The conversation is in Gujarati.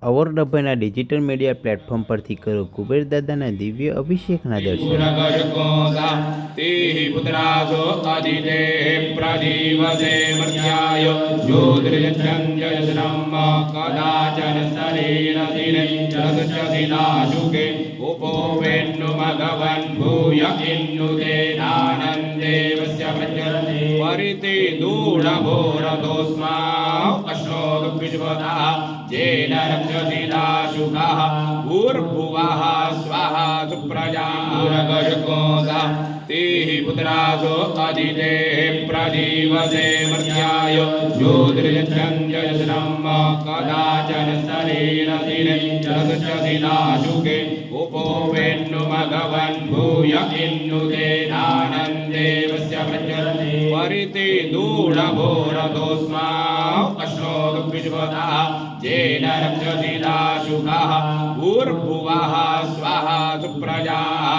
અવરડભરના ડિજિટલ મીડિયા પ્લેટફોર્મ પરથી કરો કુબેર દાદાના દિવ્ય અભિષેકના દર્શન। પુત્રાસો અદિતે પ્રદીવસે મર્યાય જ્યોતિર્યજ્ઞમ કદાચન શરીરસિને જગચસિદાશુકે ઉપો વેન્નુ મઘવન ભૂય ઇન્નુતે દાનંદેવસ્ય પ્રજ્ઞ પરિતે દૂઢભોરતોસ્મા અશ્નોદુર્વિજ્વતા જેન રક્ષસિદાશુકઃ ભૂર્ભુવઃ સ્વાહા સુપ્રજા પુત્રાસો અદિતે પ્રદીવસે મર્યાય જ્યોતિર્યજ્ઞમ કદાચન શરીરસિને જગચસિદાશુકે ઉપો વેન્નુ મઘવન ભૂય ઇન્નુતે દાનંદેવસ્ય પ્રજ્ઞ પરિતે દૂઢભોરતોસ્મા અશ્નોદુર્વિજ્વતા જેન રક્ષસિદાશુકઃ ભૂર્ભુવઃ સ્વાહા સુપ્રજા